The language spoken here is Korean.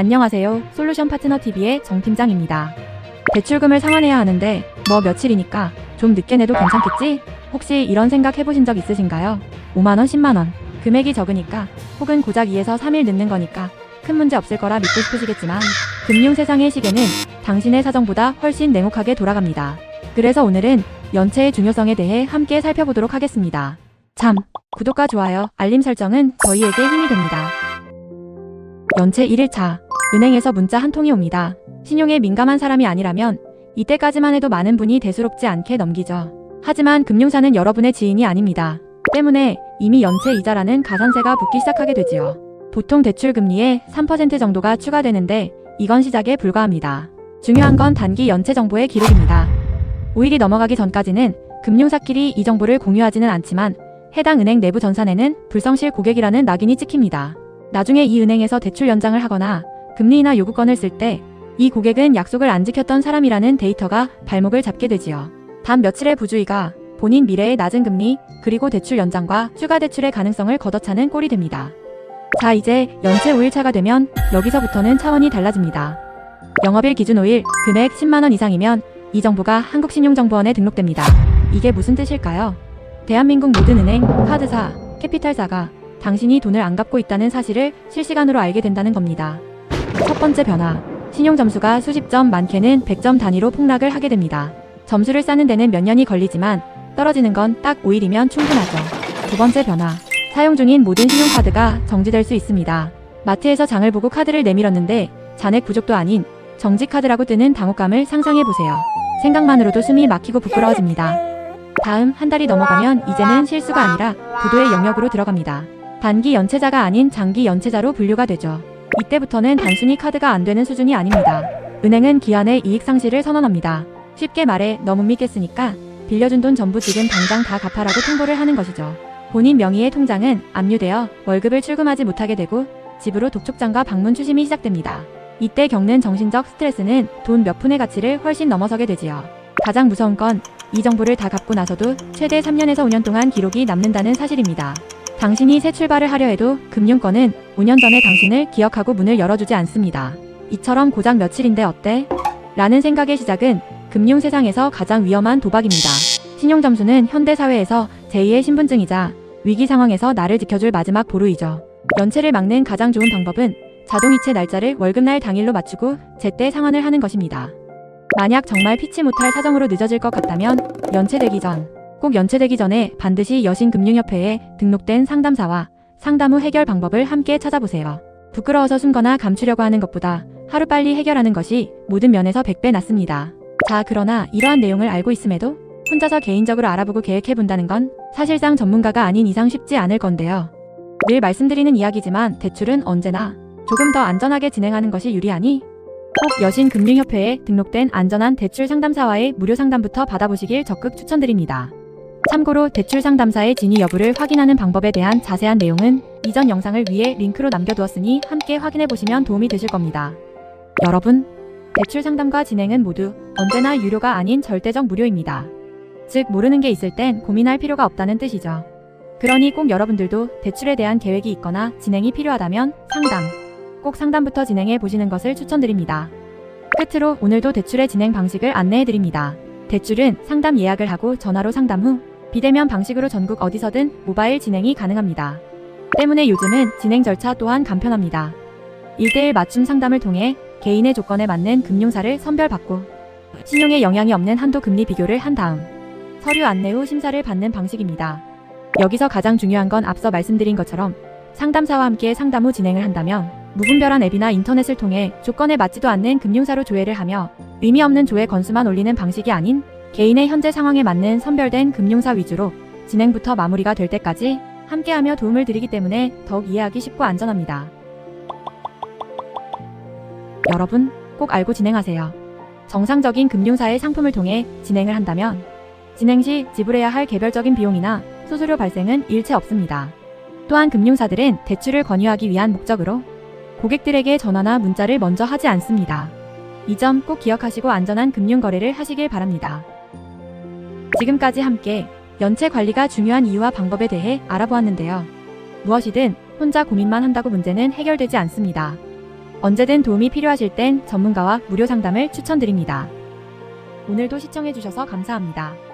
안녕하세요. 솔루션 파트너 TV의 정 팀장입니다. 대출금을 상환해야 하는데 뭐 며칠이니까 좀 늦게 내도 괜찮겠지? 혹시 이런 생각 해보신 적 있으신가요? 5만원, 10만원. 금액이 적으니까 혹은 고작 2에서 3일 늦는 거니까 큰 문제 없을 거라 믿고 싶으시겠지만 금융 세상의 시계는 당신의 사정보다 훨씬 냉혹하게 돌아갑니다. 그래서 오늘은 연체의 중요성에 대해 함께 살펴보도록 하겠습니다. 참, 구독과 좋아요, 알림 설정은 저희에게 힘이 됩니다. 연체 1일차, 은행에서 문자 한 통이 옵니다. 신용에 민감한 사람이 아니라면 이때까지만 해도 많은 분이 대수롭지 않게 넘기죠. 하지만 금융사는 여러분의 지인이 아닙니다. 때문에 이미 연체 이자라는 가산세가 붙기 시작하게 되지요. 보통 대출 금리에 3% 정도가 추가되는데 이건 시작에 불과합니다. 중요한 건 단기 연체 정보의 기록입니다. 5일이 넘어가기 전까지는 금융사끼리 이 정보를 공유하지는 않지만 해당 은행 내부 전산에는 불성실 고객이라는 낙인이 찍힙니다. 나중에 이 은행에서 대출 연장을 하거나 금리 인하 요구권을 쓸 때 이 고객은 약속을 안 지켰던 사람이라는 데이터가 발목을 잡게 되지요. 단 며칠의 부주의가 본인 미래의 낮은 금리 그리고 대출 연장과 추가 대출의 가능성을 걷어차는 꼴이 됩니다. 자, 이제 연체 5일차가 되면 여기서부터는 차원이 달라집니다. 영업일 기준 5일, 금액 10만원 이상이면 이 정보가 한국신용정보원에 등록됩니다. 이게 무슨 뜻일까요? 대한민국 모든 은행, 카드사, 캐피탈사가 당신이 돈을 안 갚고 있다는 사실을 실시간으로 알게 된다는 겁니다. 첫 번째 변화, 신용점수가 수십 점, 많게는 100점 단위로 폭락을 하게 됩니다. 점수를 쌓는 데는 몇 년이 걸리지만 떨어지는 건 딱 5일이면 충분하죠. 두 번째 변화, 사용 중인 모든 신용카드가 정지될 수 있습니다. 마트에서 장을 보고 카드를 내밀었는데 잔액 부족도 아닌 정지카드라고 뜨는 당혹감을 상상해보세요. 생각만으로도 숨이 막히고 부끄러워집니다. 다음 한 달이 넘어가면 이제는 실수가 아니라 부도의 영역으로 들어갑니다. 단기 연체자가 아닌 장기 연체자로 분류가 되죠. 이때부터는 단순히 카드가 안 되는 수준이 아닙니다. 은행은 기한의 이익 상실을 선언합니다. 쉽게 말해 너 못 믿겠으니까 빌려준 돈 전부 지금 당장 다 갚아라고 통보를 하는 것이죠. 본인 명의의 통장은 압류되어 월급을 출금하지 못하게 되고 집으로 독촉장과 방문 추심이 시작됩니다. 이때 겪는 정신적 스트레스는 돈 몇 푼의 가치를 훨씬 넘어서게 되지요. 가장 무서운 건 이 정보를 다 갚고 나서도 최대 3년에서 5년 동안 기록이 남는다는 사실입니다. 당신이 새 출발을 하려 해도 금융권은 5년 전에 당신을 기억하고 문을 열어주지 않습니다. 이처럼 고작 며칠인데 어때? 라는 생각의 시작은 금융 세상에서 가장 위험한 도박입니다. 신용점수는 현대사회에서 제2의 신분증이자 위기 상황에서 나를 지켜줄 마지막 보루이죠. 연체를 막는 가장 좋은 방법은 자동이체 날짜를 월급날 당일로 맞추고 제때 상환을 하는 것입니다. 만약 정말 피치 못할 사정으로 늦어질 것 같다면 꼭 연체되기 전에 반드시 여신금융협회에 등록된 상담사와 상담 후 해결 방법을 함께 찾아보세요. 부끄러워서 숨거나 감추려고 하는 것보다 하루빨리 해결하는 것이 모든 면에서 100배 낫습니다. 자, 그러나 이러한 내용을 알고 있음에도 혼자서 개인적으로 알아보고 계획해본다는 건 사실상 전문가가 아닌 이상 쉽지 않을 건데요. 늘 말씀드리는 이야기지만 대출은 언제나 조금 더 안전하게 진행하는 것이 유리하니 꼭 여신금융협회에 등록된 안전한 대출 상담사와의 무료 상담부터 받아보시길 적극 추천드립니다. 참고로 대출 상담사의 진위 여부를 확인하는 방법에 대한 자세한 내용은 이전 영상을 위에 링크로 남겨두었으니 함께 확인해보시면 도움이 되실 겁니다. 여러분, 대출 상담과 진행은 모두 언제나 유료가 아닌 절대적 무료입니다. 즉, 모르는 게 있을 땐 고민할 필요가 없다는 뜻이죠. 그러니 꼭 여러분들도 대출에 대한 계획이 있거나 진행이 필요하다면 꼭 상담부터 진행해 보시는 것을 추천드립니다. 끝으로 오늘도 대출의 진행 방식을 안내해드립니다. 대출은 상담 예약을 하고 전화로 상담 후 비대면 방식으로 전국 어디서든 모바일 진행이 가능합니다. 때문에 요즘은 진행 절차 또한 간편합니다. 1:1 맞춤 상담을 통해 개인의 조건에 맞는 금융사를 선별받고 신용에 영향이 없는 한도 금리 비교를 한 다음 서류 안내 후 심사를 받는 방식입니다. 여기서 가장 중요한 건 앞서 말씀드린 것처럼 상담사와 함께 상담 후 진행을 한다면 무분별한 앱이나 인터넷을 통해 조건에 맞지도 않는 금융사로 조회를 하며 의미 없는 조회 건수만 올리는 방식이 아닌 개인의 현재 상황에 맞는 선별된 금융사 위주로 진행부터 마무리가 될 때까지 함께하며 도움을 드리기 때문에 더욱 이해하기 쉽고 안전합니다. 여러분, 꼭 알고 진행하세요. 정상적인 금융사의 상품을 통해 진행을 한다면 진행 시 지불해야 할 개별적인 비용이나 수수료 발생은 일체 없습니다. 또한 금융사들은 대출을 권유하기 위한 목적으로 고객들에게 전화나 문자를 먼저 하지 않습니다. 이 점 꼭 기억하시고 안전한 금융거래를 하시길 바랍니다. 지금까지 함께 연체 관리가 중요한 이유와 방법에 대해 알아보았는데요. 무엇이든 혼자 고민만 한다고 문제는 해결되지 않습니다. 언제든 도움이 필요하실 땐 전문가와 무료 상담을 추천드립니다. 오늘도 시청해주셔서 감사합니다.